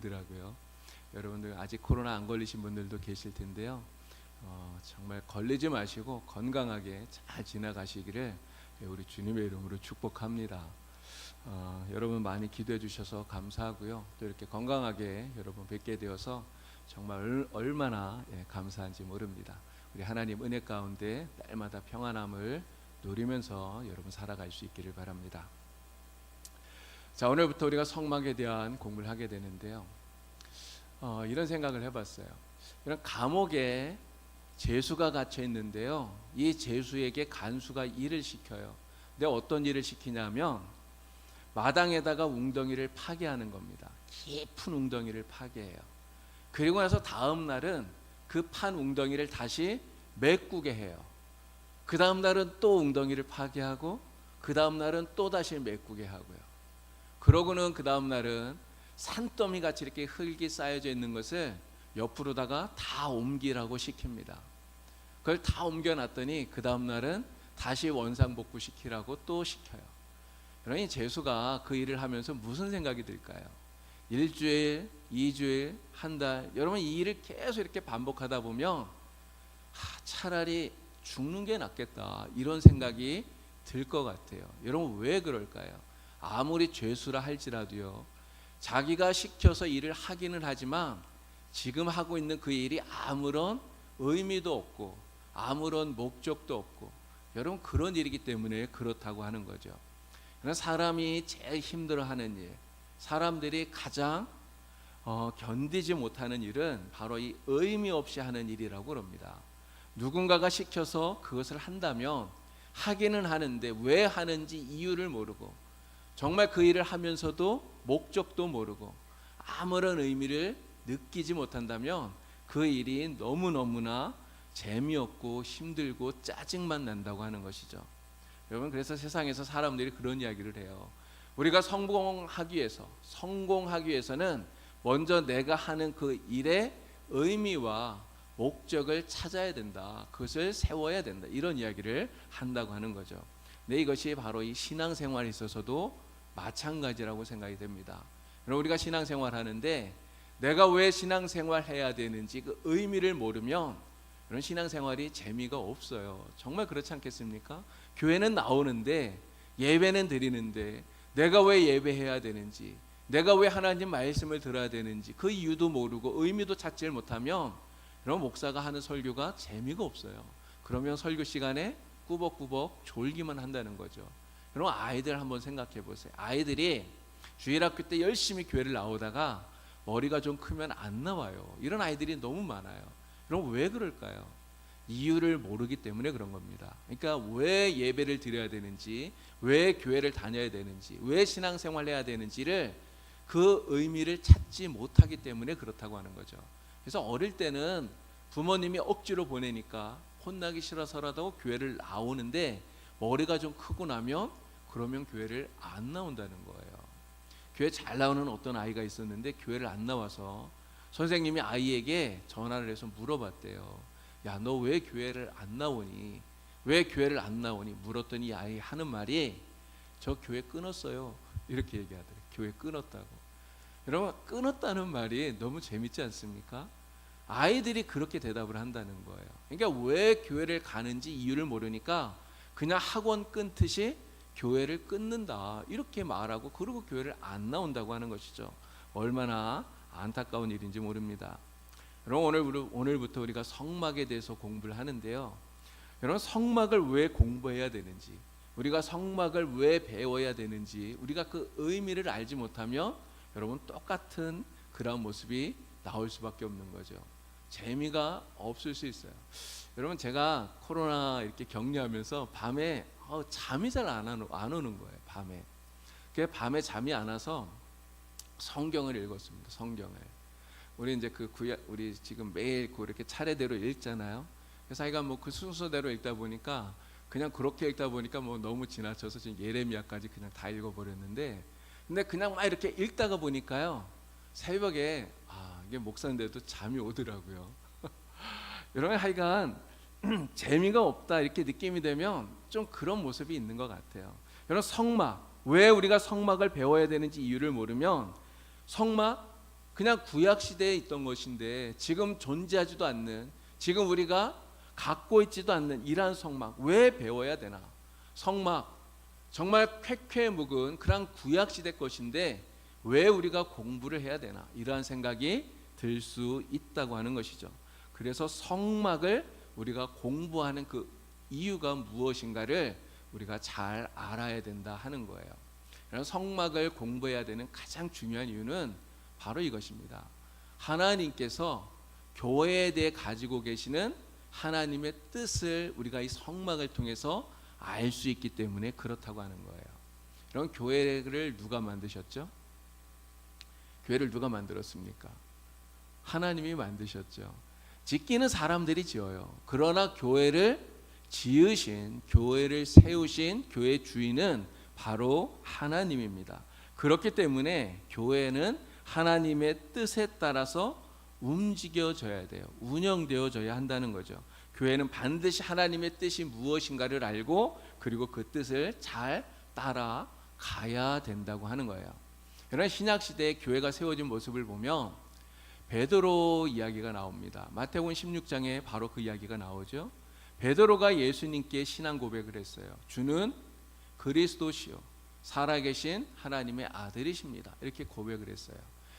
걸리더라고요. 여러분들 아직 코로나 안 걸리신 분들도 계실 텐데요. 정말 걸리지 마시고 건강하게 잘 지나가시기를 우리 주님의 이름으로 축복합니다. 여러분 많이 기도해 주셔서 감사하고요. 또 이렇게 건강하게 여러분 뵙게 되어서 정말 얼마나 감사한지 모릅니다. 우리 하나님 은혜 가운데 날마다 평안함을 누리면서 여러분 살아갈 수 있기를 바랍니다. 자, 오늘부터 우리가 성막에 대한 공부를 하게 되는데요. 이런 생각을 해봤어요. 이런 감옥에 죄수가 갇혀 있는데요. 이 죄수에게 간수가 일을 시켜요. 근데 어떤 일을 시키냐면 마당에다가 웅덩이를 파괴하는 겁니다. 깊은 웅덩이를 파괴해요. 그리고 나서 다음 날은 그 판 웅덩이를 다시 메꾸게 해요. 그 다음 날은 또 웅덩이를 파괴하고 그 다음 날은 또 다시 메꾸게 하고요. 그러고는 그 다음 날은 산더미 같이 이렇게 흙이 쌓여져 있는 것을 옆으로다가 다 옮기라고 시킵니다. 그걸 다 옮겨놨더니 그 다음 날은 다시 원상복구 시키라고 또 시켜요. 그러니 죄수가 그 일을 하면서 무슨 생각이 들까요? 일주일, 2주일, 한 달, 여러분 이 일을 계속 이렇게 반복하다 보면 차라리 죽는 게 낫겠다 이런 생각이 들 것 같아요. 여러분 왜 그럴까요? 아무리 죄수라 할지라도요, 자기가 시켜서 일을 하기는 하지만 지금 하고 있는 그 일이 아무런 의미도 없고 아무런 목적도 없고, 여러분 그런 일이기 때문에 그렇다고 하는 거죠. 그러나 사람이 제일 힘들어하는 일, 사람들이 가장 견디지 못하는 일은 바로 이 의미 없이 하는 일이라고 합니다. 누군가가 시켜서 그것을 한다면 하기는 하는데 왜 하는지 이유를 모르고, 정말 그 일을 하면서도 목적도 모르고 아무런 의미를 느끼지 못한다면 그 일이 너무너무나 재미없고 힘들고 짜증만 난다고 하는 것이죠. 여러분, 그래서 세상에서 사람들이 그런 이야기를 해요. 우리가 성공하기 위해서는 먼저 내가 하는 그 일의 의미와 목적을 찾아야 된다. 그것을 세워야 된다. 이런 이야기를 한다고 하는 거죠. 근데 이것이 바로 이 신앙생활에 있어서도 마찬가지라고 생각이 됩니다. 여러분, 우리가 신앙생활 하는데 내가 왜 신앙생활 해야 되는지 그 의미를 모르면 그런 신앙생활이 재미가 없어요. 정말 그렇지 않겠습니까? 교회는 나오는데 예배는 드리는데 내가 왜 예배해야 되는지, 내가 왜 하나님 말씀을 들어야 되는지 그 이유도 모르고 의미도 찾지를 못하면 그럼 목사가 하는 설교가 재미가 없어요. 그러면 설교 시간에 꾸벅꾸벅 졸기만 한다는 거죠. 그럼 아이들 한번 생각해 보세요. 아이들이 주일학교 때 열심히 교회를 나오다가 머리가 좀 크면 안 나와요. 이런 아이들이 너무 많아요. 그럼 왜 그럴까요? 이유를 모르기 때문에 그런 겁니다. 그러니까 왜 예배를 드려야 되는지, 왜 교회를 다녀야 되는지, 왜 신앙생활을 해야 되는지를 그 의미를 찾지 못하기 때문에 그렇다고 하는 거죠. 그래서 어릴 때는 부모님이 억지로 보내니까 혼나기 싫어서라도 교회를 나오는데 머리가 좀 크고 나면 그러면 교회를 안 나온다는 거예요. 교회 잘 나오는 어떤 아이가 있었는데 교회를 안 나와서 선생님이 아이에게 전화를 해서 물어봤대요. 야, 너 왜 교회를 안 나오니? 왜 교회를 안 나오니? 물었더니 이 아이 하는 말이 저 교회 끊었어요. 이렇게 얘기하더래요. 교회 끊었다고. 여러분, 끊었다는 말이 너무 재밌지 않습니까? 아이들이 그렇게 대답을 한다는 거예요. 그러니까 왜 교회를 가는지 이유를 모르니까 그냥 학원 끊듯이 교회를 끊는다 이렇게 말하고, 그리고 교회를 안 나온다고 하는 것이죠. 얼마나 안타까운 일인지 모릅니다. 여러분, 오늘부터 우리가 성막에 대해서 공부를 하는데요. 여러분, 성막을 왜 공부해야 되는지, 우리가 성막을 왜 배워야 되는지, 우리가 그 의미를 알지 못하면 여러분 똑같은 그런 모습이 나올 수밖에 없는 거죠. 재미가 없을 수 있어요. 여러분, 제가 코로나 이렇게 격리하면서 밤에 잠이 잘 안 오는 거예요. 밤에 잠이 안 와서 성경을 읽었습니다. 성경을. 우리 이제 우리 지금 매일 이렇게 차례대로 읽잖아요. 그래서 아이가 그 순서대로 읽다 보니까 그냥 그렇게 읽다 보니까 너무 지나쳐서 지금 예레미야까지 그냥 다 읽어버렸는데, 근데 그냥 막 이렇게 읽다가 보니까요, 새벽에 이게 목사인데도 잠이 오더라고요. 여러분, 하여간 재미가 없다 이렇게 느낌이 되면 좀 그런 모습이 있는 것 같아요. 여러분, 성막, 왜 우리가 성막을 배워야 되는지 이유를 모르면 성막 그냥 구약 시대에 있던 것인데 지금 존재하지도 않는, 지금 우리가 갖고 있지도 않는 이러한 성막 왜 배워야 되나? 성막 정말 쾌쾌 묵은 그런 구약 시대 것인데 왜 우리가 공부를 해야 되나? 이러한 생각이 들 수 있다고 하는 것이죠. 그래서 성막을 우리가 공부하는 그 이유가 무엇인가를 우리가 잘 알아야 된다 하는 거예요. 그래서 성막을 공부해야 되는 가장 중요한 이유는 바로 이것입니다. 하나님께서 교회에 대해 가지고 계시는 하나님의 뜻을 우리가 이 성막을 통해서 알 수 있기 때문에 그렇다고 하는 거예요. 그럼 교회를 누가 만드셨죠? 교회를 누가 만들었습니까? 하나님이 만드셨죠. 짓기는 사람들이 지어요. 그러나 교회를 지으신, 교회를 세우신 교회 주인은 바로 하나님입니다. 그렇기 때문에 교회는 하나님의 뜻에 따라서 움직여져야 돼요. 운영되어져야 한다는 거죠. 교회는 반드시 하나님의 뜻이 무엇인가를 알고 그리고 그 뜻을 잘 따라가야 된다고 하는 거예요. 그러나 신약 시대에 교회가 세워진 모습을 보면 베드로 이야기가 나옵니다. 마태복음 16장에 바로 그 이야기가 나오죠. 베드로가 예수님께 신앙 고백을 했어요. 주는 그리스도시요 살아계신 하나님의 아들이십니다. 이렇게 고백을 했어요.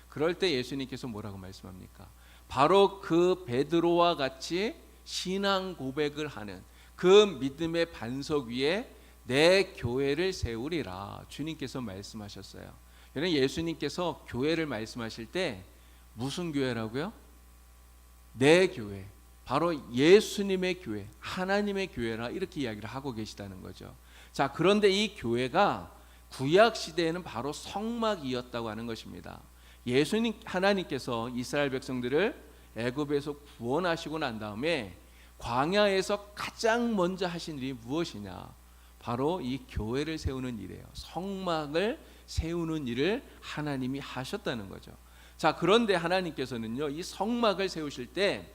그럴 때 예수님께서 뭐라고 말씀합니까? 바로 그 베드로와 같이 신앙 고백을 하는 그 믿음의 반석 위에 내 교회를 세우리라 주님께서 말씀하셨어요. 여러분, 예수님께서 교회를 말씀하실 때 무슨 교회라고요? 내 교회, 바로 예수님의 교회, 하나님의 교회라 이렇게 이야기를 하고 계시다는 거죠. 자, 그런데 이 교회가 구약 시대에는 바로 성막이었다고 하는 것입니다. 예수님 하나님께서 이스라엘 백성들을 애굽에서 구원하시고 난 다음에 광야에서 가장 먼저 하신 일이 무엇이냐? 바로 이 교회를 세우는 일이에요. 성막을 세우는 일을 하나님이 하셨다는 거죠. 자, 그런데 하나님께서는요, 이 성막을 세우실 때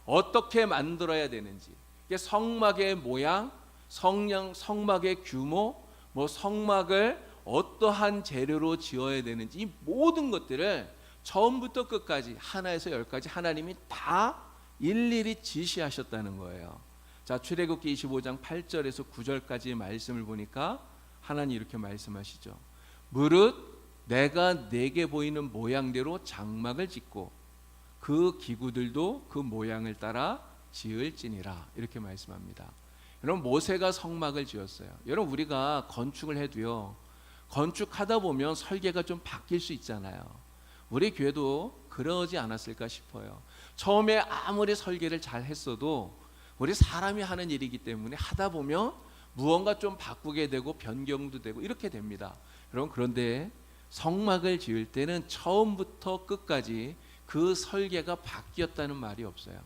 어떻게 만들어야 되는지, 성막의 모양, 성막의 규모, 성막을 어떠한 재료로 지어야 되는지 이 모든 것들을 처음부터 끝까지 하나에서 열까지 하나님이 다 일일이 지시하셨다는 거예요. 자, 출애굽기 25장 8절에서 9절까지의 말씀을 보니까 하나님 이렇게 말씀하시죠. 무릇 내가 내게 보이는 모양대로 장막을 짓고 그 기구들도 그 모양을 따라 지을지니라 이렇게 말씀합니다. 여러분, 모세가 성막을 지었어요. 여러분, 우리가 건축을 해도요, 건축하다 보면 설계가 좀 바뀔 수 있잖아요. 우리 교회도 그러지 않았을까 싶어요. 처음에 아무리 설계를 잘 했어도 우리 사람이 하는 일이기 때문에 하다 보면 무언가 좀 바꾸게 되고 변경도 되고 이렇게 됩니다. 그런데 성막을 지을 때는 처음부터 끝까지 그 설계가 바뀌었다는 말이 없어요.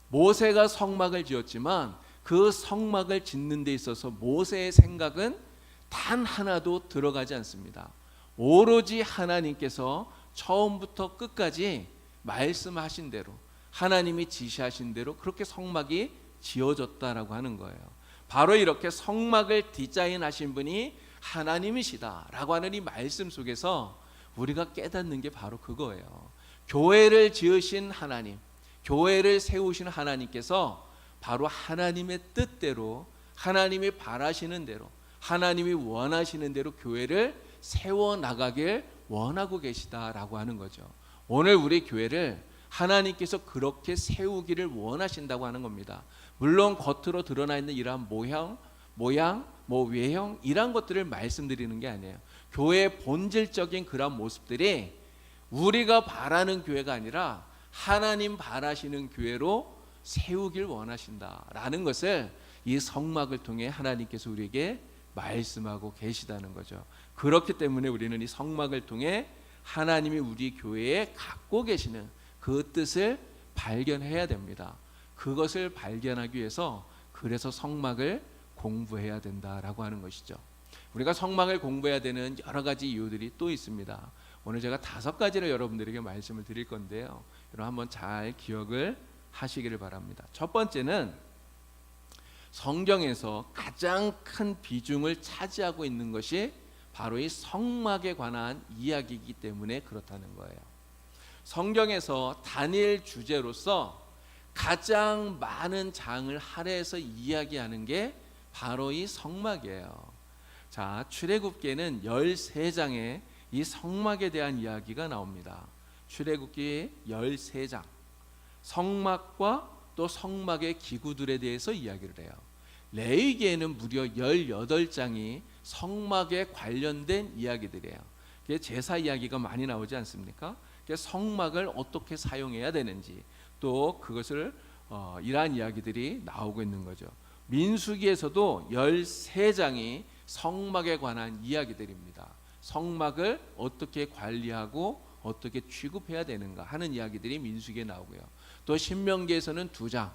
모세가 성막을 지었지만 그 성막을 짓는 데 있어서 모세의 생각은 단 하나도 들어가지 않습니다. 오로지 하나님께서 처음부터 끝까지 말씀하신 대로, 하나님이 지시하신 대로 그렇게 성막이 지어졌다라고 하는 거예요. 바로 이렇게 성막을 디자인하신 분이 하나님이시다라고 하는 이 말씀 속에서 우리가 깨닫는 게 바로 그거예요. 교회를 지으신 하나님, 교회를 세우신 하나님께서 바로 하나님의 뜻대로, 하나님이 바라시는 대로, 하나님이 원하시는 대로 교회를 세워나가길 원하고 계시다라고 하는 거죠. 오늘 우리 교회를 하나님께서 그렇게 세우기를 원하신다고 하는 겁니다. 물론 겉으로 드러나 있는 이러한 모양, 외형 이런 것들을 말씀드리는 게 아니에요. 교회의 본질적인 그런 모습들이 우리가 바라는 교회가 아니라 하나님 바라시는 교회로 세우길 원하신다라는 것을 이 성막을 통해 하나님께서 우리에게 말씀하고 계시다는 거죠. 그렇기 때문에 우리는 이 성막을 통해 하나님이 우리 교회에 갖고 계시는 그 뜻을 발견해야 됩니다. 그것을 발견하기 위해서 그래서 성막을 공부해야 된다라고 하는 것이죠. 우리가 성막을 공부해야 되는 여러 가지 이유들이 또 있습니다. 오늘 제가 5가지를 여러분들에게 말씀을 드릴 건데요. 여러분 한번 잘 기억을 하시기를 바랍니다. 첫 번째는 성경에서 가장 큰 비중을 차지하고 있는 것이 바로 이 성막에 관한 이야기이기 때문에 그렇다는 거예요. 성경에서 다니엘 주제로서 가장 많은 장을 할애해서 이야기하는 게 바로 이 성막이에요. 자, 출애굽기에는 13장에 이 성막에 대한 이야기가 나옵니다. 출애굽기 13장, 성막과 또 성막의 기구들에 대해서 이야기를 해요. 레위기에는 무려 18장이 성막에 관련된 이야기들이에요. 제사 이야기가 많이 나오지 않습니까? 성막을 어떻게 사용해야 되는지 또 그것을 이러한 이야기들이 나오고 있는 거죠. 민수기에서도 13장이 성막에 관한 이야기들입니다. 성막을 어떻게 관리하고 어떻게 취급해야 되는가 하는 이야기들이 민수기에 나오고요. 또 신명기에서는 2장,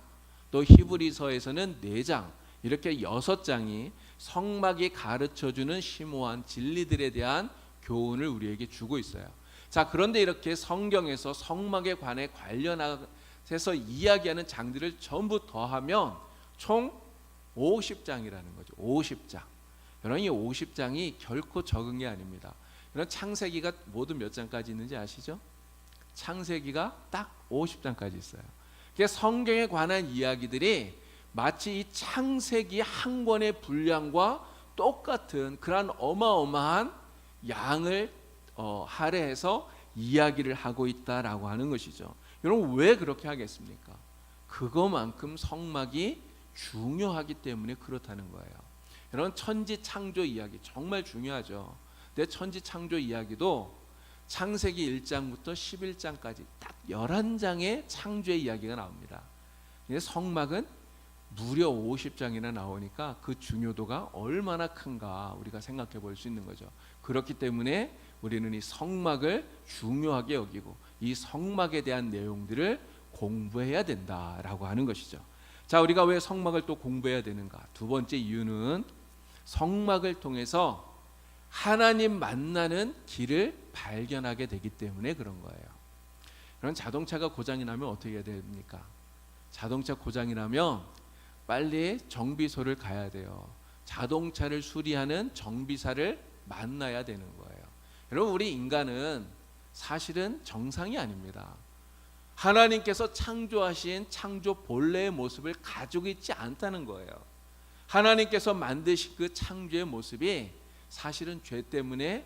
또 히브리서에서는 4장, 이렇게 6장이 성막이 가르쳐주는 심오한 진리들에 대한 교훈을 우리에게 주고 있어요. 자, 그런데 이렇게 성경에서 성막에 관해 관련해서 이야기하는 장들을 전부 더하면 총 50장이라는 거죠. 50장. 여러분, 이 50장이 결코 적은 게 아닙니다. 여러분, 창세기가 모두 몇 장까지 있는지 아시죠? 창세기가 딱 50장까지 있어요. 성경에 관한 이야기들이 마치 이 창세기 한 권의 분량과 똑같은 그런 어마어마한 양을 할애해서 이야기를 하고 있다라고 하는 것이죠. 여러분, 왜 그렇게 하겠습니까? 그거만큼 성막이 중요하기 때문에 그렇다는 거예요. 여러분, 천지 창조 이야기 정말 중요하죠. 근데 천지 창조 이야기도 창세기 1장부터 11장까지 딱 11장의 창조의 이야기가 나옵니다. 근데 성막은 무려 50장이나 나오니까 그 중요도가 얼마나 큰가 우리가 생각해 볼 수 있는 거죠. 그렇기 때문에 우리는 이 성막을 중요하게 여기고 이 성막에 대한 내용들을 공부해야 된다라고 하는 것이죠. 자, 우리가 왜 성막을 또 공부해야 되는가? 두 번째 이유는 성막을 통해서 하나님 만나는 길을 발견하게 되기 때문에 그런 거예요. 그럼 자동차가 고장이 나면 어떻게 해야 됩니까? 자동차 고장이 나면 빨리 정비소를 가야 돼요. 자동차를 수리하는 정비사를 만나야 되는 거예요. 여러분, 우리 인간은 사실은 정상이 아닙니다. 하나님께서 창조하신 창조 본래의 모습을 가지고 있지 않다는 거예요. 하나님께서 만드신 그 창조의 모습이 사실은 죄 때문에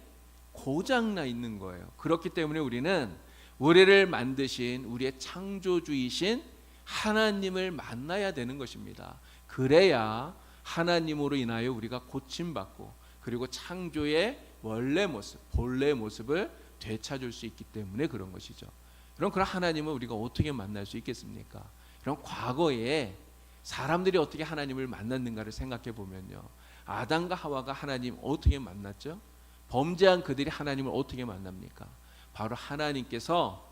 고장나 있는 거예요. 그렇기 때문에 우리는 우리를 만드신 우리의 창조주이신 하나님을 만나야 되는 것입니다. 그래야 하나님으로 인하여 우리가 고침받고 그리고 창조의 원래 모습, 본래의 모습을 되찾을 수 있기 때문에 그런 것이죠. 그럼 그런 하나님을 우리가 어떻게 만날 수 있겠습니까? 그럼 과거에 사람들이 어떻게 하나님을 만났는가를 생각해 보면요, 아담과 하와가 하나님 어떻게 만났죠? 범죄한 그들이 하나님을 어떻게 만납니까? 바로 하나님께서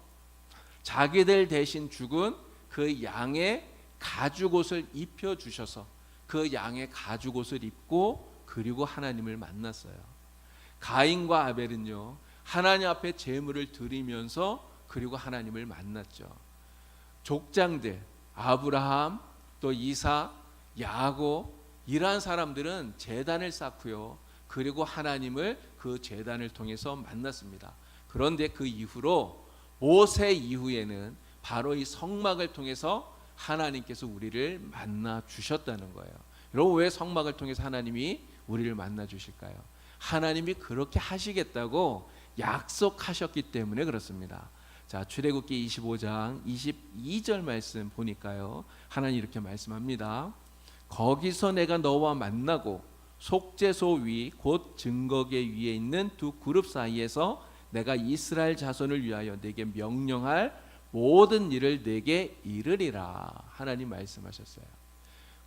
자기들 대신 죽은 그 양의 가죽옷을 입혀 주셔서 그 양의 가죽옷을 입고 그리고 하나님을 만났어요. 가인과 아벨은요, 하나님 앞에 제물을 드리면서 그리고 하나님을 만났죠. 족장들 아브라함, 또 이삭, 야곱, 이러한 사람들은 제단을 쌓고요, 그리고 하나님을 그 제단을 통해서 만났습니다. 그런데 그 이후로 모세 이후에는 바로 이 성막을 통해서 하나님께서 우리를 만나 주셨다는 거예요. 여러분, 왜 성막을 통해서 하나님이 우리를 만나 주실까요? 하나님이 그렇게 하시겠다고 약속하셨기 때문에 그렇습니다. 자, 출애굽기 25장 22절 말씀 보니까요, 하나님 이렇게 말씀합니다. 거기서 내가 너와 만나고 속죄소 위 곧 증거계 위에 있는 두 그룹 사이에서 내가 이스라엘 자손을 위하여 내게 명령할 모든 일을 내게 이르리라. 하나님 말씀하셨어요.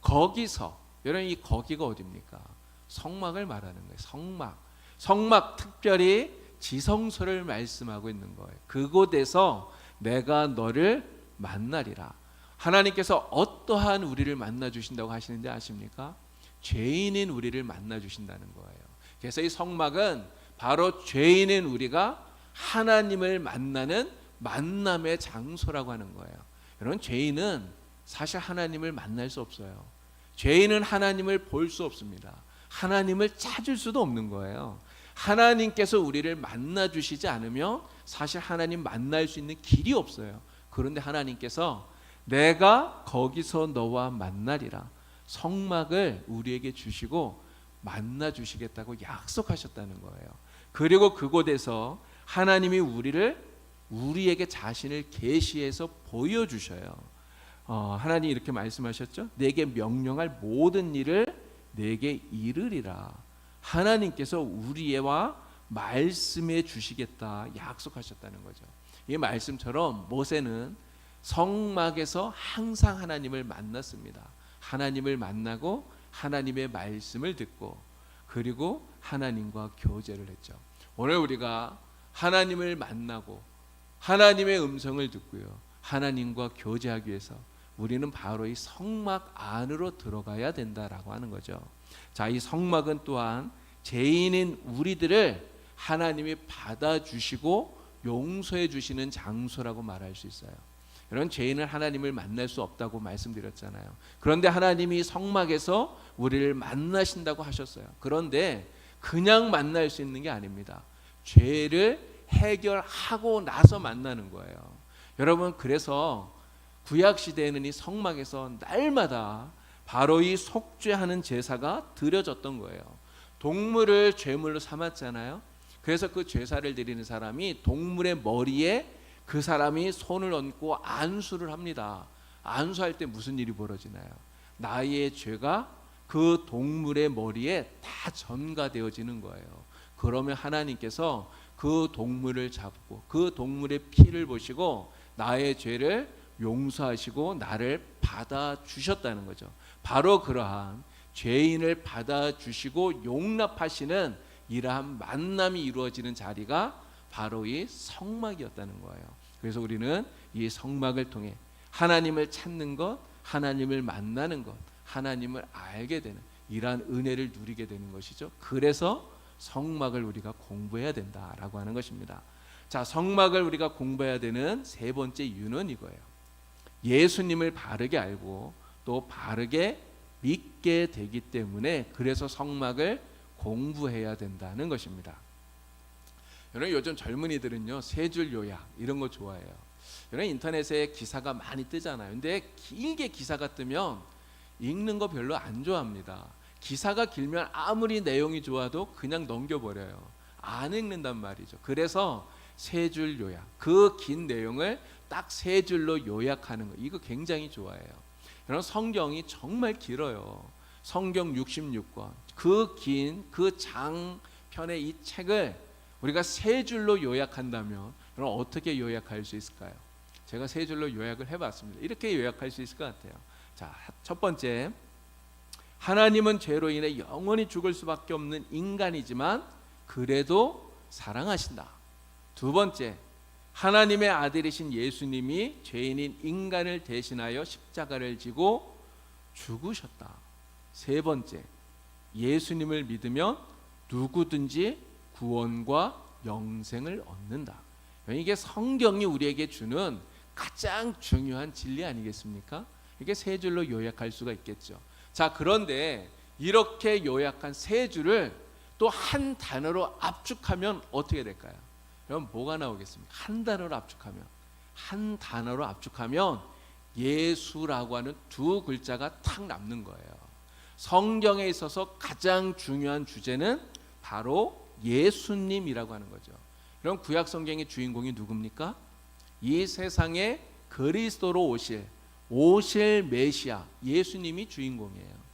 거기서, 여러분, 이 거기가 어디입니까? 성막을 말하는 거예요. 성막 특별히 지성소를 말씀하고 있는 거예요. 그곳에서 내가 너를 만나리라. 하나님께서 어떠한 우리를 만나 주신다고 하시는지 아십니까? 죄인인 우리를 만나 주신다는 거예요. 그래서 이 성막은 바로 죄인인 우리가 하나님을 만나는 만남의 장소라고 하는 거예요. 여러분, 죄인은 사실 하나님을 만날 수 없어요. 죄인은 하나님을 볼 수 없습니다. 하나님을 찾을 수도 없는 거예요. 하나님께서 우리를 만나 주시지 않으면 사실 하나님 만날 수 있는 길이 없어요. 그런데 하나님께서 내가 거기서 너와 만나리라, 성막을 우리에게 주시고 만나 주시겠다고 약속하셨다는 거예요. 그리고 그곳에서 하나님이 우리에게 자신을 계시해서 보여주셔요. 하나님이 이렇게 말씀하셨죠. 내게 명령할 모든 일을 내게 이르리라. 하나님께서 우리와 말씀해 주시겠다 약속하셨다는 거죠. 이 말씀처럼 모세는 성막에서 항상 하나님을 만났습니다. 하나님을 만나고 하나님의 말씀을 듣고 그리고 하나님과 교제를 했죠. 오늘 우리가 하나님을 만나고 하나님의 음성을 듣고요, 하나님과 교제하기 위해서 우리는 바로 이 성막 안으로 들어가야 된다라고 하는 거죠. 자, 이 성막은 또한 죄인인 우리들을 하나님이 받아주시고 용서해 주시는 장소라고 말할 수 있어요. 이런 죄인은 하나님을 만날 수 없다고 말씀드렸잖아요. 그런데 하나님이 성막에서 우리를 만나신다고 하셨어요. 그런데 그냥 만날 수 있는 게 아닙니다. 죄를 해결하고 나서 만나는 거예요. 여러분, 그래서 구약 시대에는 이 성막에서 날마다 바로 이 속죄하는 제사가 드려졌던 거예요. 동물을 제물로 삼았잖아요. 그래서 그 제사를 드리는 사람이 동물의 머리에 그 사람이 손을 얹고 안수를 합니다. 안수할 때 무슨 일이 벌어지나요? 나의 죄가 그 동물의 머리에 다 전가되어지는 거예요. 그러면 하나님께서 그 동물을 잡고 그 동물의 피를 보시고 나의 죄를 용서하시고 나를 받아주셨다는 거죠. 바로 그러한 죄인을 받아주시고 용납하시는 이러한 만남이 이루어지는 자리가 바로 이 성막이었다는 거예요. 그래서 우리는 이 성막을 통해 하나님을 찾는 것, 하나님을 만나는 것, 하나님을 알게 되는 이러한 은혜를 누리게 되는 것이죠. 그래서 성막을 우리가 공부해야 된다라고 하는 것입니다. 자, 성막을 우리가 공부해야 되는 세 번째 이유는 이거예요. 예수님을 바르게 알고 또 바르게 믿게 되기 때문에 그래서 성막을 공부해야 된다는 것입니다. 여러분, 요즘 젊은이들은요, 세 줄 요약 이런 거 좋아해요. 여러분, 인터넷에 기사가 많이 뜨잖아요. 근데 길게 기사가 뜨면 읽는 거 별로 안 좋아합니다. 기사가 길면 아무리 내용이 좋아도 그냥 넘겨버려요. 안 읽는단 말이죠. 그래서 세 줄 요약, 그 긴 내용을 딱 세 줄로 요약하는 거, 이거 굉장히 좋아해요. 여러분, 성경이 정말 길어요. 성경 66권, 그 긴 그 장편의 이 책을 우리가 세 줄로 요약한다면 여러분 어떻게 요약할 수 있을까요? 제가 세 줄로 요약을 해봤습니다. 이렇게 요약할 수 있을 것 같아요. 자, 첫 번째, 하나님은 죄로 인해 영원히 죽을 수밖에 없는 인간이지만 그래도 사랑하신다. 두 번째, 하나님의 아들이신 예수님이 죄인인 인간을 대신하여 십자가를 지고 죽으셨다. 세 번째, 예수님을 믿으면 누구든지 구원과 영생을 얻는다. 이게 성경이 우리에게 주는 가장 중요한 진리 아니겠습니까? 이게 세 줄로 요약할 수가 있겠죠. 자, 그런데 이렇게 요약한 세 줄을 또 한 단어로 압축하면 어떻게 될까요? 그럼 뭐가 나오겠습니까? 한 단어로 압축하면 예수라고 하는 두 글자가 탁 남는 거예요. 성경에 있어서 가장 중요한 주제는 바로 예수님이라고 하는 거죠. 그럼 구약 성경의 주인공이 누굽니까? 이 세상에 그리스도로 오실 메시아 예수님이 주인공이에요.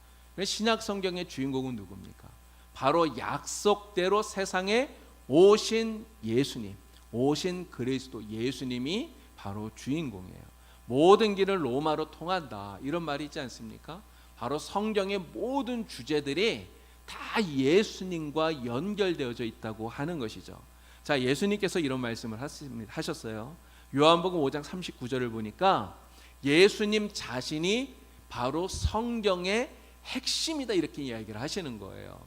신약 성경의 주인공은 누굽니까? 바로 약속대로 세상에 오신 예수님, 오신 그리스도 예수님이 바로 주인공이에요. 모든 길은 로마로 통한다, 이런 말이 있지 않습니까? 바로 성경의 모든 주제들이 다 예수님과 연결되어져 있다고 하는 것이죠. 자, 예수님께서 이런 말씀을 하셨어요. 요한복음 5장 39절을 보니까 예수님 자신이 바로 성경의 핵심이다, 이렇게 이야기를 하시는 거예요.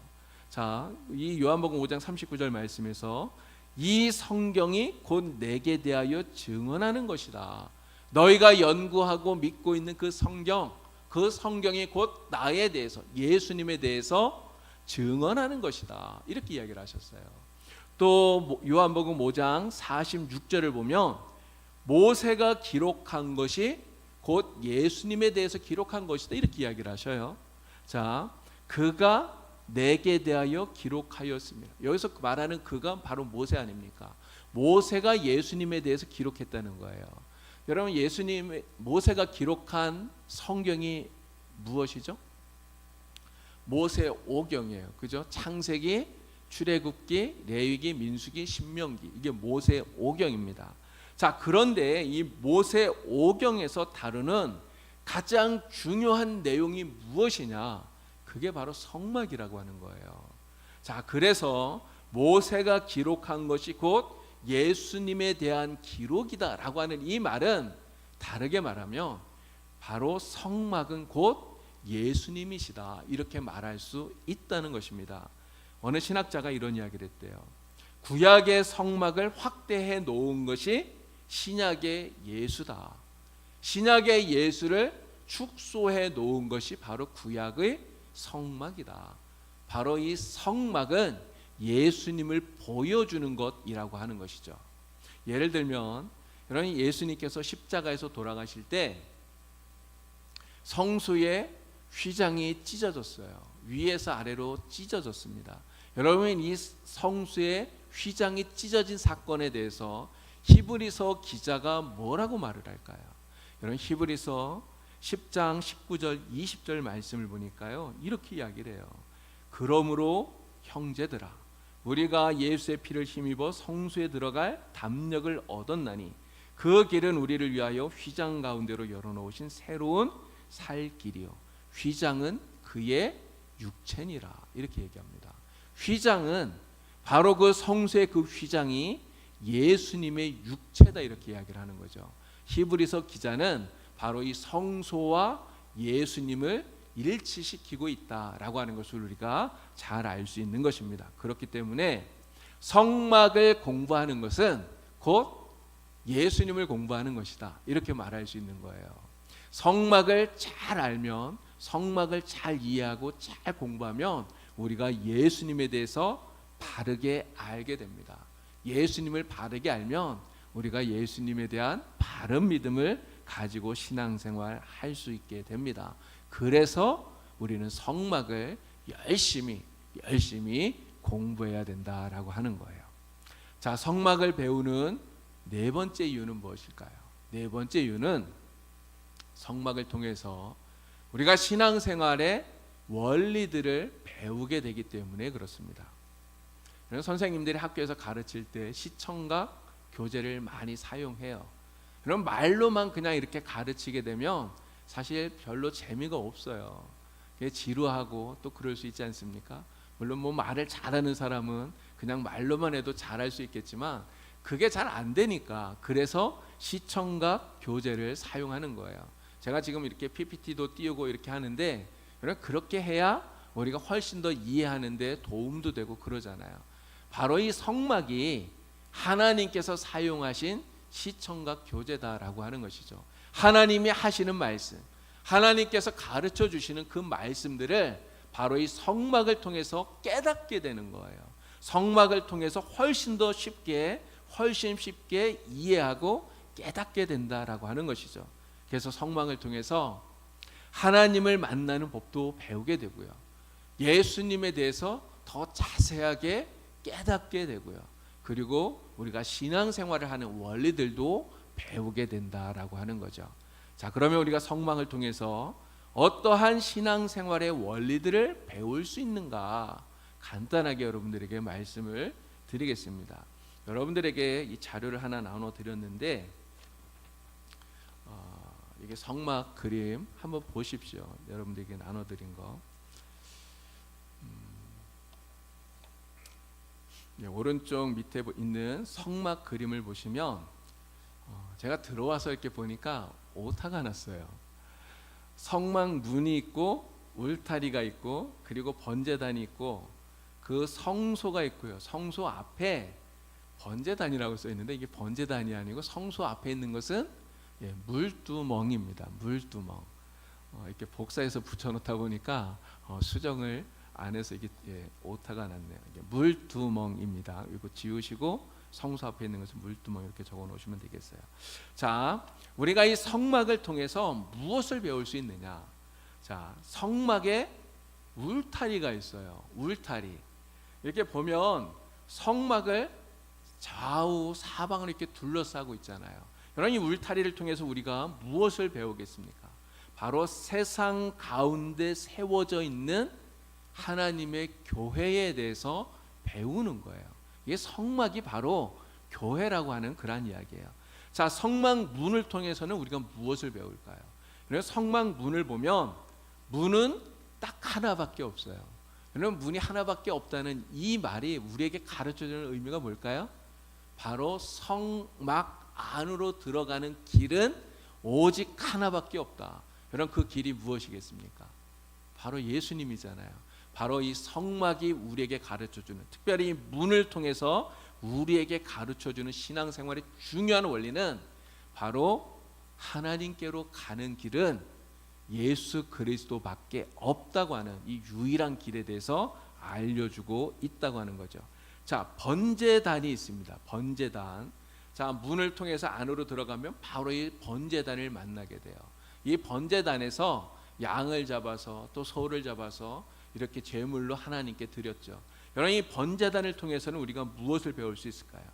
자, 이 요한복음 5장 39절 말씀에서 이 성경이 곧 내게 대하여 증언하는 것이다. 너희가 연구하고 믿고 있는 그 성경이 곧 나에 대해서, 예수님에 대해서 증언하는 것이다, 이렇게 이야기를 하셨어요. 또 요한복음 5장 46절을 보면 모세가 기록한 것이 곧 예수님에 대해서 기록한 것이다 이렇게 이야기를 하셔요. 자, 그가 내게 대하여 기록하였습니다. 여기서 말하는 그가 바로 모세 아닙니까? 모세가 예수님에 대해서 기록했다는 거예요. 여러분, 모세가 기록한 성경이 무엇이죠? 모세오경이에요. 그죠? 창세기, 출애굽기, 레위기, 민수기, 신명기, 이게 모세오경입니다. 자, 그런데 이 모세오경에서 다루는 가장 중요한 내용이 무엇이냐? 그게 바로 성막이라고 하는 거예요. 자, 그래서 모세가 기록한 것이 곧 예수님에 대한 기록이다라고 하는 이 말은 다르게 말하면 바로 성막은 곧 예수님이시다 이렇게 말할 수 있다는 것입니다. 어느 신학자가 이런 이야기를 했대요. 구약의 성막을 확대해 놓은 것이 신약의 예수다. 신약의 예수를 축소해 놓은 것이 바로 구약의 성막이다. 바로 이 성막은 예수님을 보여주는 것이라고 하는 것이죠. 예를 들면 여러분, 예수님께서 십자가에서 돌아가실 때 성소의 휘장이 찢어졌어요. 위에서 아래로 찢어졌습니다. 여러분, 이 성소의 휘장이 찢어진 사건에 대해서 히브리서 기자가 뭐라고 말을 할까요? 여러분, 히브리서 10장 19절 20절 말씀을 보니까요, 이렇게 이야기를 해요. 그러므로 형제들아, 우리가 예수의 피를 힘입어 성소에 들어갈 담력을 얻었나니 그 길은 우리를 위하여 휘장 가운데로 열어놓으신 새로운 살 길이요, 휘장은 그의 육체니라 이렇게 얘기합니다. 휘장은 바로 그 성소의 그 휘장이 예수님의 육체다 이렇게 이야기를 하는 거죠. 히브리서 기자는 바로 이 성소와 예수님을 일치시키고 있다라고 하는 것을 우리가 잘 알 수 있는 것입니다. 그렇기 때문에 성막을 공부하는 것은 곧 예수님을 공부하는 것이다 이렇게 말할 수 있는 거예요. 성막을 잘 알면, 성막을 잘 이해하고 잘 공부하면 우리가 예수님에 대해서 바르게 알게 됩니다. 예수님을 바르게 알면 우리가 예수님에 대한 바른 믿음을 가지고 신앙생활 할 수 있게 됩니다. 그래서 우리는 성막을 열심히 공부해야 된다라고 하는 거예요. 자, 성막을 배우는 네 번째 이유는 무엇일까요? 네 번째 이유는 성막을 통해서 우리가 신앙생활의 원리들을 배우게 되기 때문에 그렇습니다. 선생님들이 학교에서 가르칠 때 시청각 교재를 많이 사용해요. 그럼 말로만 그냥 이렇게 가르치게 되면 사실 별로 재미가 없어요. 지루하고 또 그럴 수 있지 않습니까? 물론 뭐 말을 잘하는 사람은 그냥 말로만 해도 잘할 수 있겠지만 그게 잘 안 되니까 그래서 시청각 교재를 사용하는 거예요. 제가 지금 이렇게 PPT도 띄우고 이렇게 하는데 그렇게 해야 우리가 훨씬 더 이해하는데 도움도 되고 그러잖아요. 바로 이 성막이 하나님께서 사용하신 시청각 교재다라고 하는 것이죠. 하나님이 하시는 말씀, 하나님께서 가르쳐 주시는 그 말씀들을 바로 이 성막을 통해서 깨닫게 되는 거예요. 성막을 통해서 훨씬 쉽게 이해하고 깨닫게 된다라고 하는 것이죠. 그래서 성막을 통해서 하나님을 만나는 법도 배우게 되고요, 예수님에 대해서 더 자세하게 깨닫게 되고요, 그리고 우리가 신앙생활을 하는 원리들도 배우게 된다라고 하는 거죠. 자, 그러면 우리가 성막을 통해서 어떠한 신앙생활의 원리들을 배울 수 있는가 간단하게 여러분들에게 말씀을 드리겠습니다. 여러분들에게 이 자료를 하나 나눠 드렸는데 이게 성막 그림 한번 보십시오. 여러분들에게 나눠 드린 거. 오른쪽 밑에 있는 성막 그림을 보시면 제가 들어와서 이렇게 보니까 오타가 났어요. 성막 문이 있고 울타리가 있고 그리고 번제단이 있고 그 성소가 있고요. 성소 앞에 번제단이라고 써 있는데 이게 번제단이 아니고 성소 앞에 있는 것은 물두멍입니다. 물두멍. 이렇게 복사해서 붙여놓다 보니까 수정을 안에서 이게 오타가 났네요. 이게 물두멍입니다. 이거 지우시고 성소 앞에 있는 것은 물두멍 이렇게 적어 놓으시면 되겠어요. 자, 우리가 이 성막을 통해서 무엇을 배울 수 있느냐? 자, 성막에 울타리가 있어요. 울타리. 이렇게 보면 성막을 좌우 사방을 이렇게 둘러싸고 있잖아요. 여러분, 이 울타리를 통해서 우리가 무엇을 배우겠습니까? 바로 세상 가운데 세워져 있는 하나님의 교회에 대해서 배우는 거예요. 이게 성막이 바로 교회라고 하는 그런 이야기예요. 자, 성막 문을 통해서는 우리가 무엇을 배울까요? 그래서 성막 문을 보면 문은 딱 하나밖에 없어요. 그러면 문이 하나밖에 없다는 이 말이 우리에게 가르쳐주는 의미가 뭘까요? 바로 성막 안으로 들어가는 길은 오직 하나밖에 없다. 여러분, 그 길이 무엇이겠습니까? 바로 예수님이잖아요. 바로 이 성막이 우리에게 가르쳐주는, 특별히 이 문을 통해서 우리에게 가르쳐주는 신앙생활의 중요한 원리는 바로 하나님께로 가는 길은 예수 그리스도밖에 없다고 하는 이 유일한 길에 대해서 알려주고 있다고 하는 거죠. 자, 번제단이 있습니다. 번제단. 자, 문을 통해서 안으로 들어가면 바로 이 번제단을 만나게 돼요. 이 번제단에서 양을 잡아서 또 소를 잡아서 이렇게 제물로 하나님께 드렸죠. 여러분, 이 번제단을 통해서는 우리가 무엇을 배울 수 있을까요?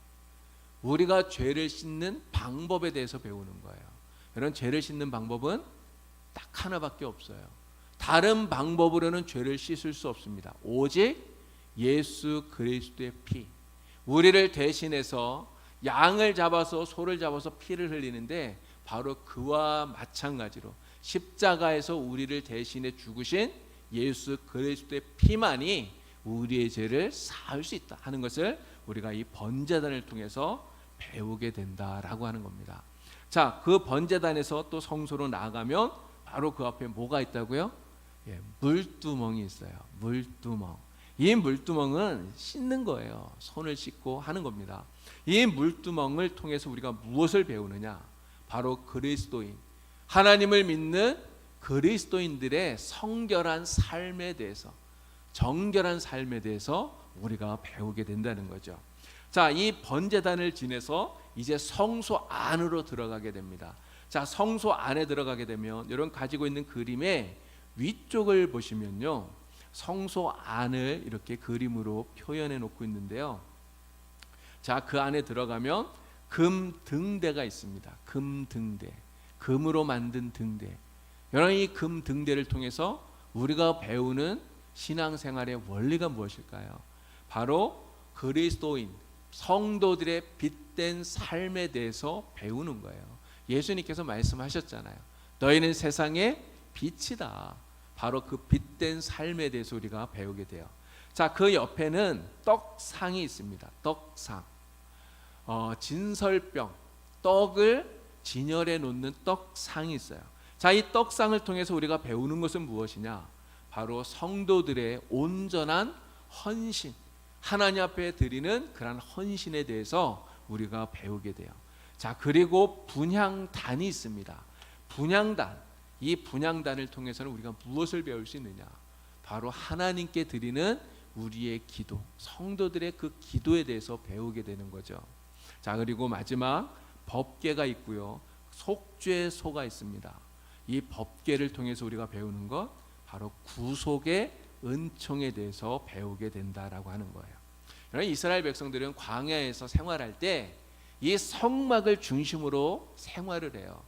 우리가 죄를 씻는 방법에 대해서 배우는 거예요. 여러분, 죄를 씻는 방법은 딱 하나밖에 없어요. 다른 방법으로는 죄를 씻을 수 없습니다. 오직 예수 그리스도의 피. 우리를 대신해서 양을 잡아서 소를 잡아서 피를 흘리는데 바로 그와 마찬가지로 십자가에서 우리를 대신해 죽으신 예수 그리스도의 피만이 우리의 죄를 사할 수 있다 하는 것을 우리가 이 번제단을 통해서 배우게 된다라고 하는 겁니다. 자, 그 번제단에서 또 성소로 나아가면 바로 그 앞에 뭐가 있다고요? 물두멍이 있어요. 물두멍. 이 물두멍은 씻는 거예요. 손을 씻고 하는 겁니다. 이 물두멍을 통해서 우리가 무엇을 배우느냐? 바로 그리스도인, 하나님을 믿는 그리스도인들의 성결한 삶에 대해서, 정결한 삶에 대해서 우리가 배우게 된다는 거죠. 자, 이 번제단을 지내서 이제 성소 안으로 들어가게 됩니다. 자, 성소 안에 들어가게 되면 여러분 가지고 있는 그림의 위쪽을 보시면요, 성소 안을 이렇게 그림으로 표현해 놓고 있는데요. 자, 그 안에 들어가면 금 등대가 있습니다. 금 등대, 금으로 만든 등대. 여러분, 이 금 등대를 통해서 우리가 배우는 신앙생활의 원리가 무엇일까요? 바로 그리스도인 성도들의 빛된 삶에 대해서 배우는 거예요. 예수님께서 말씀하셨잖아요. 너희는 세상의 빛이다. 바로 그 빛된 삶에 대해서 우리가 배우게 돼요. 자, 그 옆에는 떡상이 있습니다. 떡상. 진설병, 떡을 진열해 놓는 떡상이 있어요. 자, 이 떡상을 통해서 우리가 배우는 것은 무엇이냐? 바로 성도들의 온전한 헌신, 하나님 앞에 드리는 그런 헌신에 대해서 우리가 배우게 돼요. 자, 그리고 분향단이 있습니다. 분향단. 이 분향단을 통해서는 우리가 무엇을 배울 수 있느냐? 바로 하나님께 드리는 우리의 기도, 성도들의 그 기도에 대해서 배우게 되는 거죠. 자, 그리고 마지막 법궤가 있고요. 속죄소가 있습니다. 이 법궤를 통해서 우리가 배우는 것, 바로 구속의 은총에 대해서 배우게 된다라고 하는 거예요. 여러분, 이스라엘 백성들은 광야에서 생활할 때 이 성막을 중심으로 생활을 해요.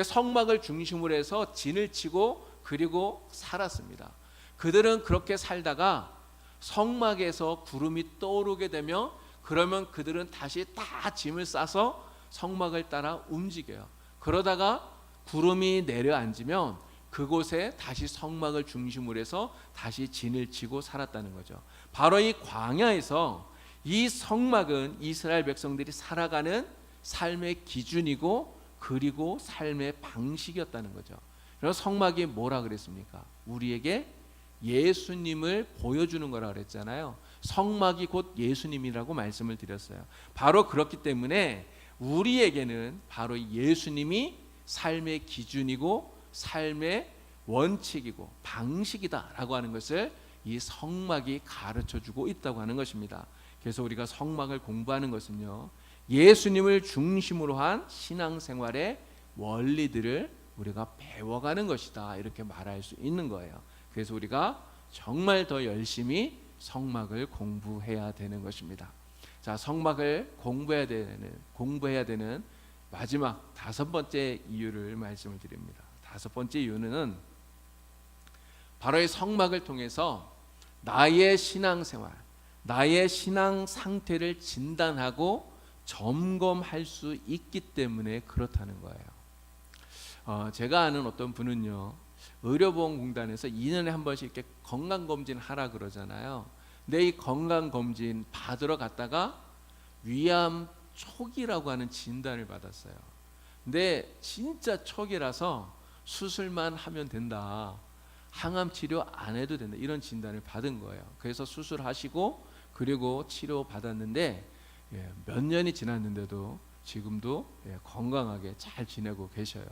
성막을 중심으로 해서 진을 치고 그리고 살았습니다. 그들은 그렇게 살다가 성막에서 구름이 떠오르게 되면 그러면 그들은 다시 다 짐을 싸서 성막을 따라 움직여요. 그러다가 구름이 내려앉으면 그곳에 다시 성막을 중심으로 해서 다시 진을 치고 살았다는 거죠. 바로 이 광야에서 이 성막은 이스라엘 백성들이 살아가는 삶의 기준이고 그리고 삶의 방식이었다는 거죠. 그래서 성막이 뭐라 그랬습니까? 우리에게 예수님을 보여주는 거라 그랬잖아요. 성막이 곧 예수님이라고 말씀을 드렸어요. 바로 그렇기 때문에 우리에게는 바로 예수님이 삶의 기준이고 삶의 원칙이고 방식이다라고 하는 것을 이 성막이 가르쳐주고 있다고 하는 것입니다. 그래서 우리가 성막을 공부하는 것은요, 예수님을 중심으로 한 신앙생활의 원리들을 우리가 배워가는 것이다, 이렇게 말할 수 있는 거예요. 그래서 우리가 정말 더 열심히 성막을 공부해야 되는 것입니다. 자, 성막을 공부해야 되는 마지막 5번째 이유를 말씀을 드립니다. 5번째 이유는 바로 이 성막을 통해서 나의 신앙생활, 나의 신앙 상태를 진단하고 점검할 수 있기 때문에 그렇다는 거예요. 제가 아는 어떤 분은요, 의료보험공단에서 2년에 한 번씩 이렇게 건강검진 하라 그러잖아요. 근데 이 건강검진 받으러 갔다가 위암 초기라고 하는 진단을 받았어요. 근데 진짜 초기라서 수술만 하면 된다, 항암 치료 안 해도 된다, 이런 진단을 받은 거예요. 그래서 수술하시고 그리고 치료 받았는데 몇 년이 지났는데도 지금도 건강하게 잘 지내고 계셔요.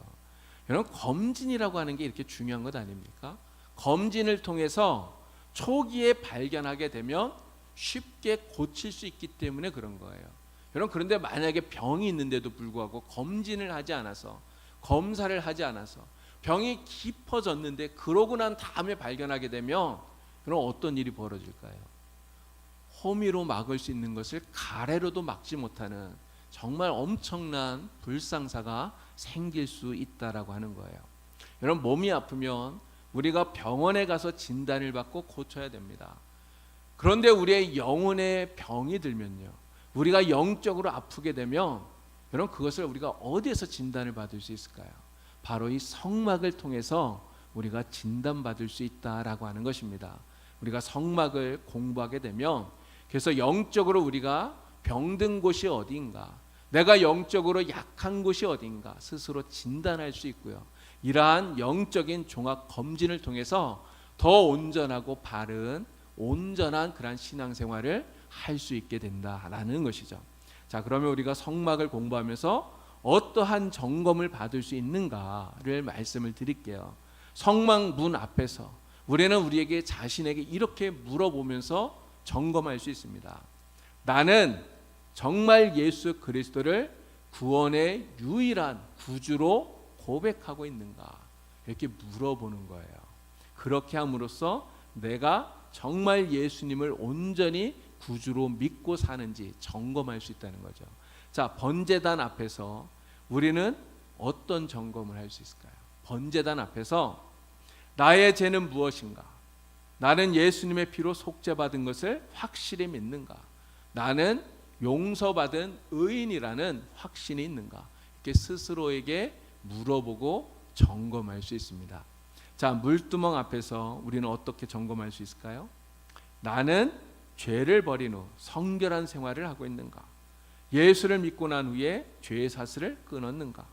여러분, 검진이라고 하는 게 이렇게 중요한 것 아닙니까? 검진을 통해서 초기에 발견하게 되면 쉽게 고칠 수 있기 때문에 그런 거예요. 여러분, 그런데 만약에 병이 있는데도 불구하고 검진을 하지 않아서, 검사를 하지 않아서 병이 깊어졌는데 그러고 난 다음에 발견하게 되면 그럼 어떤 일이 벌어질까요? 호미로 막을 수 있는 것을 가래로도 막지 못하는 정말 엄청난 불상사가 생길 수 있다라고 하는 거예요. 여러분, 몸이 아프면 우리가 병원에 가서 진단을 받고 고쳐야 됩니다. 그런데 우리의 영혼의 병이 들면요, 우리가 영적으로 아프게 되면 여러분, 그것을 우리가 어디에서 진단을 받을 수 있을까요? 바로 이 성막을 통해서 우리가 진단받을 수 있다라고 하는 것입니다. 우리가 성막을 공부하게 되면, 그래서 영적으로 우리가 병든 곳이 어디인가, 내가 영적으로 약한 곳이 어디인가 스스로 진단할 수 있고요, 이러한 영적인 종합 검진을 통해서 더 온전하고 바른 온전한 그런 신앙생활을 할 수 있게 된다라는 것이죠. 자, 그러면 우리가 성막을 공부하면서 어떠한 점검을 받을 수 있는가를 말씀을 드릴게요. 성막 문 앞에서 우리는 우리에게 자신에게 이렇게 물어보면서 점검할 수 있습니다. 나는 정말 예수 그리스도를 구원의 유일한 구주로 고백하고 있는가, 이렇게 물어보는 거예요. 그렇게 함으로써 내가 정말 예수님을 온전히 구주로 믿고 사는지 점검할 수 있다는 거죠. 자, 번제단 앞에서 우리는 어떤 점검을 할 수 있을까요? 번제단 앞에서 나의 죄는 무엇인가? 나는 예수님의 피로 속죄받은 것을 확실히 믿는가? 나는 용서받은 의인이라는 확신이 있는가? 이렇게 스스로에게 물어보고 점검할 수 있습니다. 자, 물두멍 앞에서 우리는 어떻게 점검할 수 있을까요? 나는 죄를 버린 후 성결한 생활을 하고 있는가? 예수를 믿고 난 후에 죄의 사슬을 끊었는가?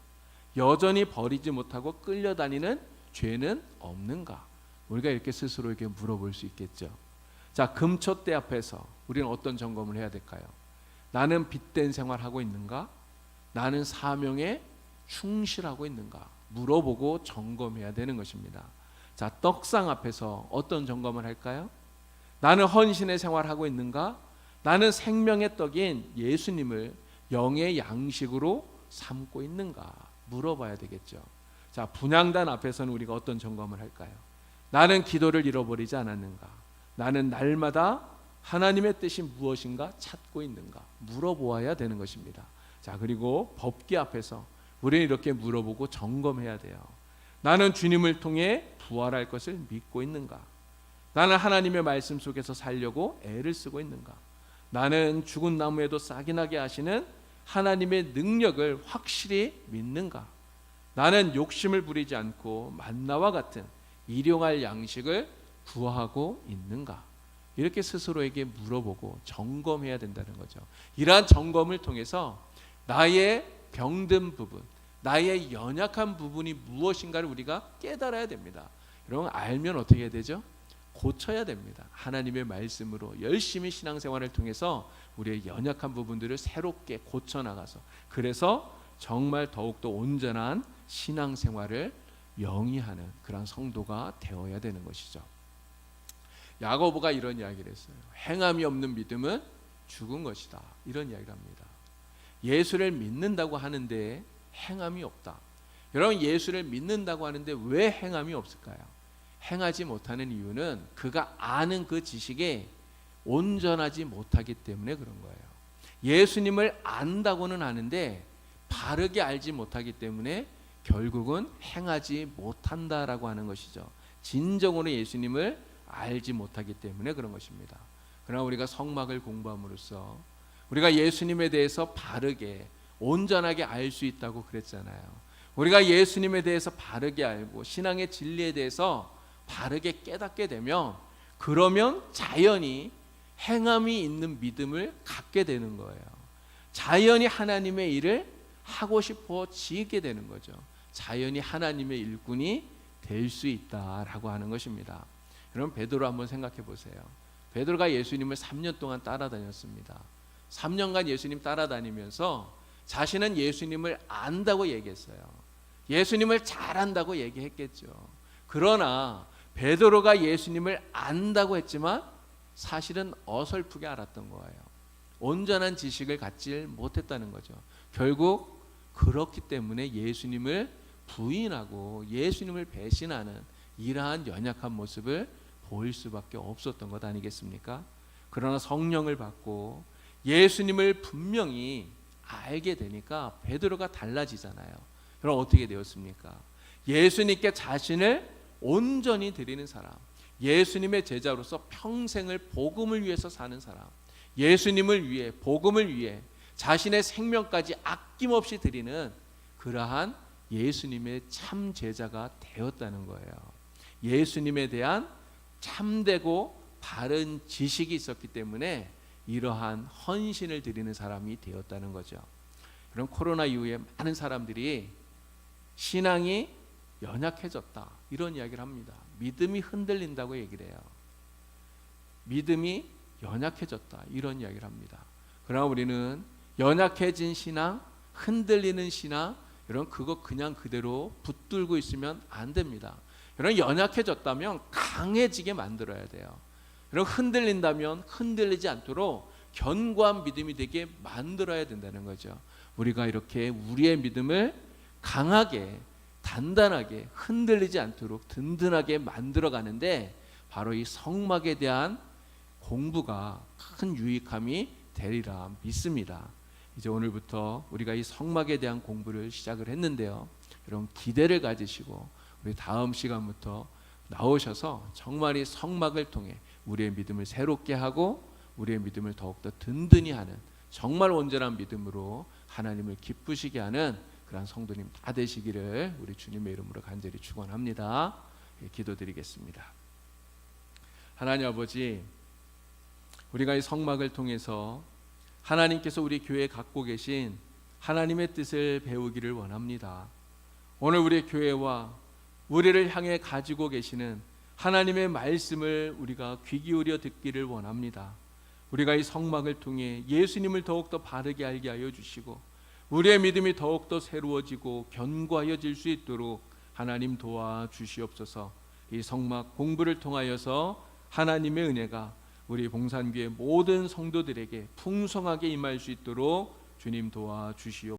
여전히 버리지 못하고 끌려다니는 죄는 없는가? 우리가 이렇게 스스로에게 물어볼 수 있겠죠. 자, 금초대 앞에서 우리는 어떤 점검을 해야 될까요? 나는 빛된 생활하고 있는가? 나는 사명에 충실하고 있는가? 물어보고 점검해야 되는 것입니다. 자, 떡상 앞에서 어떤 점검을 할까요? 나는 헌신의 생활하고 있는가? 나는 생명의 떡인 예수님을 영의 양식으로 삼고 있는가? 물어봐야 되겠죠. 자, 분향단 앞에서는 우리가 어떤 점검을 할까요? 나는 기도를 잃어버리지 않았는가? 나는 날마다 하나님의 뜻이 무엇인가 찾고 있는가? 물어보아야 되는 것입니다. 자, 그리고 법궤 앞에서 우리는 이렇게 물어보고 점검해야 돼요. 나는 주님을 통해 부활할 것을 믿고 있는가? 나는 하나님의 말씀 속에서 살려고 애를 쓰고 있는가? 나는 죽은 나무에도 싹이 나게 하시는 하나님의 능력을 확실히 믿는가? 나는 욕심을 부리지 않고 만나와 같은 일용할 양식을 구하고 있는가? 이렇게 스스로에게 물어보고 점검해야 된다는 거죠. 이러한 점검을 통해서 나의 병든 부분, 나의 연약한 부분이 무엇인가를 우리가 깨달아야 됩니다. 여러분, 알면 어떻게 해야 되죠? 고쳐야 됩니다. 하나님의 말씀으로 열심히 신앙생활을 통해서 우리의 연약한 부분들을 새롭게 고쳐나가서, 그래서 정말 더욱더 온전한 신앙생활을 영위하는 그런 성도가 되어야 되는 것이죠. 야고보가 이런 이야기를 했어요. 행함이 없는 믿음은 죽은 것이다. 이런 이야기를 합니다. 예수를 믿는다고 하는데 행함이 없다. 여러분, 예수를 믿는다고 하는데 왜 행함이 없을까요? 행하지 못하는 이유는 그가 아는 그 지식에 온전하지 못하기 때문에 그런 거예요. 예수님을 안다고는 하는데 바르게 알지 못하기 때문에 결국은 행하지 못한다라고 하는 것이죠. 진정으로 예수님을 알지 못하기 때문에 그런 것입니다. 그러나 우리가 성막을 공부함으로써 우리가 예수님에 대해서 바르게 온전하게 알 수 있다고 그랬잖아요. 우리가 예수님에 대해서 바르게 알고 신앙의 진리에 대해서 바르게 깨닫게 되면 그러면 자연히 행함이 있는 믿음을 갖게 되는 거예요. 자연히 하나님의 일을 하고 싶어지게 되는 거죠. 자연히 하나님의 일꾼이 될 수 있다라고 하는 것입니다. 여러분, 베드로 한번 생각해 보세요. 베드로가 예수님을 3년 동안 따라다녔습니다. 3년간 예수님 따라다니면서 자신은 예수님을 안다고 얘기했어요. 예수님을 잘 안다고 얘기했겠죠. 그러나 베드로가 예수님을 안다고 했지만 사실은 어설프게 알았던 거예요. 온전한 지식을 갖지 못했다는 거죠. 결국 그렇기 때문에 예수님을 부인하고 예수님을 배신하는 이러한 연약한 모습을 보일 수밖에 없었던 것 아니겠습니까? 그러나 성령을 받고 예수님을 분명히 알게 되니까 베드로가 달라지잖아요. 그럼 어떻게 되었습니까? 예수님께 자신을 온전히 드리는 사람, 예수님의 제자로서 평생을 복음을 위해서 사는 사람, 예수님을 위해 복음을 위해 자신의 생명까지 아낌없이 드리는 그러한 예수님의 참 제자가 되었다는 거예요. 예수님에 대한 참되고 바른 지식이 있었기 때문에 이러한 헌신을 드리는 사람이 되었다는 거죠. 그럼 코로나 이후에 많은 사람들이 신앙이 연약해졌다 이런 이야기를 합니다. 믿음이 흔들린다고 얘기를 해요. 믿음이 연약해졌다 이런 이야기를 합니다. 그러나 우리는 연약해진 신앙, 흔들리는 신앙, 여러분 그거 그냥 그대로 붙들고 있으면 안 됩니다. 여러분, 연약해졌다면 강해지게 만들어야 돼요. 여러분, 흔들린다면 흔들리지 않도록 견고한 믿음이 되게 만들어야 된다는 거죠. 우리가 이렇게 우리의 믿음을 강하게 단단하게 흔들리지 않도록 든든하게 만들어 가는데 바로 이 성막에 대한 공부가 큰 유익함이 되리라 믿습니다. 이제 오늘부터 우리가 이 성막에 대한 공부를 시작을 했는데요. 여러분, 기대를 가지시고 우리 다음 시간부터 나오셔서 정말 이 성막을 통해 우리의 믿음을 새롭게 하고 우리의 믿음을 더욱더 든든히 하는 정말 온전한 믿음으로 하나님을 기쁘시게 하는 그런 성도님 다 되시기를 우리 주님의 이름으로 간절히 축원합니다. 기도드리겠습니다. 하나님 아버지, 우리가 이 성막을 통해서 하나님께서 우리 교회에 갖고 계신 하나님의 뜻을 배우기를 원합니다. 오늘 우리 교회와 우리를 향해 가지고 계시는 하나님의 말씀을 우리가 귀 기울여 듣기를 원합니다. 우리가 이 성막을 통해 예수님을 더욱더 바르게 알게 하여 주시고 우리의 믿음이 더욱더 새로워지고 견고하여질 수 있도록 하나님 도와주시옵소서. 이 성막 공부를 통하여서 하나님의 은혜가 우리 봉산교회 모든 성도들에게 풍성하게 임할 수 있도록 주님 도와주시옵소서.